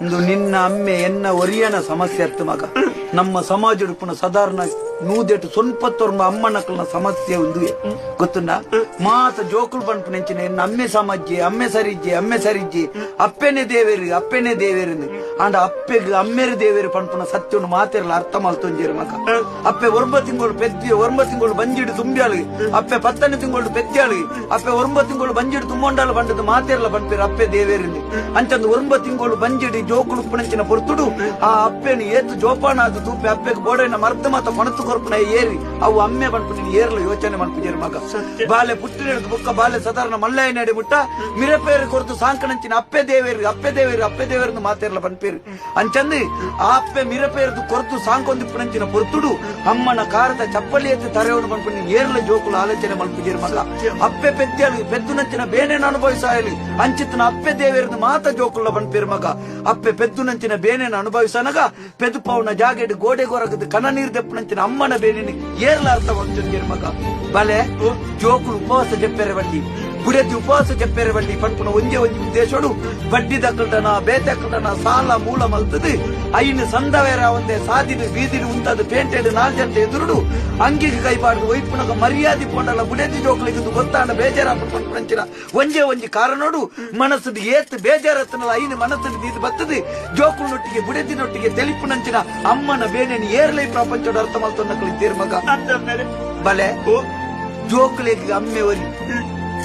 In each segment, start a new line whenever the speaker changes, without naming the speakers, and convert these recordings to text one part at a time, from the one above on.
ಇಂದು ನಿನ್ನ ಅಮ್ಮೆ ಎನ್ನ ಒರಿಯನ ಸಮಸ್ಯೆ ಅರ್ಥ ಮಗ ನಮ್ಮ ಸಮಾಜ ಉಡುಪುನ ಸಾಧಾರಣ ನೂದೆಟ್ಟು ಸೊನ್ಪತ್ತೋರ್ಮ ಅಮ್ಮನಕ್ಕಲ್ನ ಸಮಸ್ಯೆ ಒಂದು ಗೊತ್ತುಂಡ ಮಾತ ಜೋಕುಲು ಪಂಪು ನೆಂಚಿನ ಎನ್ನ ಅಮ್ಮೆ ಸಮಾಜ್ಜೆ ಅಮ್ಮೆ ಸರಿಜ್ಜೆ ಅಪ್ಪೆನೆ ದೇವೇರು ಅಂಡ ಅಪ್ಪೆಗೆ ಅಮ್ಮೆರೆ ದೇವೇರು ಪಂಪುನ ಸತ್ಯವನ್ನು ಮಾತೆರಲ್ಲ ಅರ್ಥ ಮಲ್ತೊಂಜೇರು ಮಗ ಅಪ್ಪೆ ಒರ್ಬ ತಿಂಗಳು ಬಂಜಿಡು ತುಂಬ್ಯಾಳು ಅಪ್ಪೆ 10ನೇ ತಿಂಗಳು ಪೆದ್ಯಾಳು ಅಪ್ಪೆ 9 ತಿಂಗಳು ಬಂಜಿಡು ತುಂಬೋಂಡಾಳು ಬಂಡದು ಮಾತೆರಲ್ಲ ಪಂಪಿರು ಅಪ್ಪೆ ದೇವೇರು ಅಂಚಂದು 9 ತಿಂಗಳು ಬಂಜಿಡಿ ಜೋಕುಲು ಪುಣಂಚಿನ ಪೊರ್ತುಡು ಆ ಅಪ್ಪೆನು ಏತು ಜೋಪಾನಾದ ತೂಪೆ ಅಪ್ಪೆಗೆ ಬೋಡೈನ ಮರ್ದ ಮಾತ ಕೊಣತು ಕೊರ್ಪುನ ಏರಿ ಅವು ಅಮ್ಮೆ ಪಂಪು ನೀನು ಏರ್ಲು ಯೋಚನೆ ಮಲ್ಪಿಜೇರು ಮಗ ಬಾಲೆ ಪುಟ್ಟಿನ ಬುಕ್ಕ ಬಾಲೆ ಸಾಧಾರಣ ಮಲ್ಲಯ್ಯ ನಡಿ ಮುಟ್ಟ ಮಿರಪೇರು ಕೊರತು ಸಾಂಕಣಂಚಿನ ಅಪ್ಪೆ ದೇವೇರು ಮಾತೆರಲ್ಲ ಪಂಪೇರು ಅಂಚಂದು ಆ ಅಪ್ಪೆ ಮಿರಪೇರದು ಕೊರತು ಸಾಂಕೊಂದಿಪ್ಪುನಂಚಿನ ಪೊರ್ತುಡು ಅಮ್ಮನ ಕಾರದ ಚಪ್ಪಲಿ ಎತ್ತಿ ತರೆಯವನು ಪಂಪು ನೀನು ಏರ್ಲ ಜೋಕುಲು ಆಲೋಚನೆ ಮಲ್ಪಿಜೇರು ಮಗ ಅಪ್ಪೆ ಪೆದ್ದುನಂಚಿನ ಬೇನೆನ ಅನುಭವಿಸಾಯಲಿ ಅಂಚಿತ್ತನ ಅಪ್ಪೆ ದೇವೇರದು ಮಾತ ಜೋಕುಲ್ಲ ಪಂಪೇರು ಮಗ ಅಪ್ಪೆ ಪೆದ್ದುನಂಚಿನ ಬೇನೆನ ಅನುಭವಿಸನಗ ಪೆದುಪವನ ಜಾಗೆಡ್ ಗೋಡೆ ಗೊರಗದ ಕನ ನೀರು ದೆಪ್ಪನಂಚಿನ ಅಮ್ಮನ ಬೇನೆನಿ ಏರ್ಲ ಅರ್ಥ ಹೊಂಚೊಂದಿರು ಮಗ ಬಲೆ ಜೋಕುಲು ಉಪವಾಸ ಜಪ್ಪೆರೆ ಬಡ್ಡಿ ಬುಡೆದಿ ಉಪವಾಸ ಜಪ್ಪೆರೆ ಬಡ್ಡಿ ಪಂಪುನ ಒಂದೇ ಉದ್ದೇಶೋಡು ಬಡ್ಡಿ ದಕ್ಕಲ್ಟನ ಬೇತಕ್ಕಲ್ಟನ ಸಾಲ ಮೂಲ ಮಲ್ತದು ಐನು ಸಂದವೇರ ಒಂದೇ ಸಾದಿನ ಬೀದಿನ ಉಂತಾದ ಪೇಂಟೆಡ್ 4 ಜನ ಎದುರುಡು ಅಂಗಿಗೆ ಕೈಪಾಡ್ದು ವೈಪುನಗ ಮರ್ಯಾದೆ ಪೊಂಡಲ್ಲ ಬುಡೆದಿ ಜೋಕುಲಿಗೆ ಗೊತ್ತಾಂಡ ಬೇಜಾರ ಪಂಚಿನ ಒಂಜಿ ಕಾರಣೋಡು ಮನಸ್ಸದು ಏತ್ ಬೇಜಾರತ್ತನಲ್ಲ ಐನು ಮನಸ್ಸನ್ನು ಬೀದಿ ಬತ್ತದು ಜೋಕುಲನೊಟ್ಟಿಗೆ ಬುಡೆದಿನೊಟ್ಟಿಗೆ ತೆಲಿಪುನಂಚಿನ ಅಮ್ಮನ ಬೇನೆನಿ ಏರ್ಲೈ ಪ್ರಪಂಚದ ಅರ್ಥ ಮಲ್ತೊಂಡಕ್ಲಿದ್ದೇರು ಮಗ ಬಲೆ ಜೋಕುಲಿಗೆ ಅಮ್ಮೆ ಒರಿ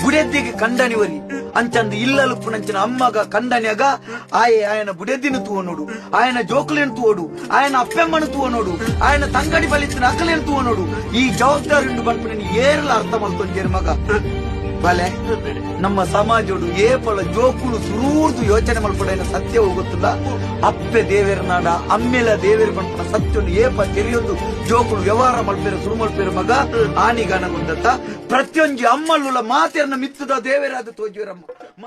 ಬುಡೆದ್ದಿಗೆ ಕಂಡನಿ ಒರಿ ಅಂಚಂದು ಇಲ್ಲಲು ಪುಣಂಚಿನ ಅಮ್ಮಗ ಕಂಡನ್ಯಾಗ ఆయన ಬುಡೆದ್ದಿನ ತೂವನೋಡು ఆయన ಜೋಕುಲೇನು ತೂವೋಡು ఆయన ಅಪ್ಪೆಮ್ಮನು ತೂವನೋಡು ఆయన ತಂಗಡಿ ಬಲಿತ್ತಿನ ಅಕ್ಕಲೇನು ತೂವನೋಡು ಈ ಜವಾಬ್ದಾರಿ ಉಂಡು ಬಂದ್ಬಿಟ್ಟು ನೀನು ಏರ್ಲ ಅರ್ಥ ಮಾಡ್ಕೊಂಡೇರು ಮಗ ಬಲೆ ನಮ್ಮ ಸಮಾಜೋಡು ಏಪಳ ಜೋಕುಲು ಸುರೂರ್ದು ಯೋಚನೆ ಮಲ್ಪಡ ಸತ್ಯ ಹೋಗುತ್ತಲ್ಲ ಅಪ್ಪೆ ದೇವೇರ ನಾಡ ಅಮ್ಮೆಲ ದೇವೇರು ಪಂಪನ ಸತ್ಯವನ್ನು ಏಪ ತೆರೆಯೊಂದು ಜೋಕುಲು ವ್ಯವಹಾರ ಮಲ್ಪೇರು ಸುರು ಮಲ್ಪೇರು ಮಗ ಆನಿಗಾನಗೊಂಡತ್ತ ಪ್ರತಿಯೊಂದು ಅಮ್ಮಲ್ಲುಲ ಮಾತೆರನ್ನ ಮಿತ್ತದ ದೇವೇರಾದ ತೋಜುವರಮ್ಮ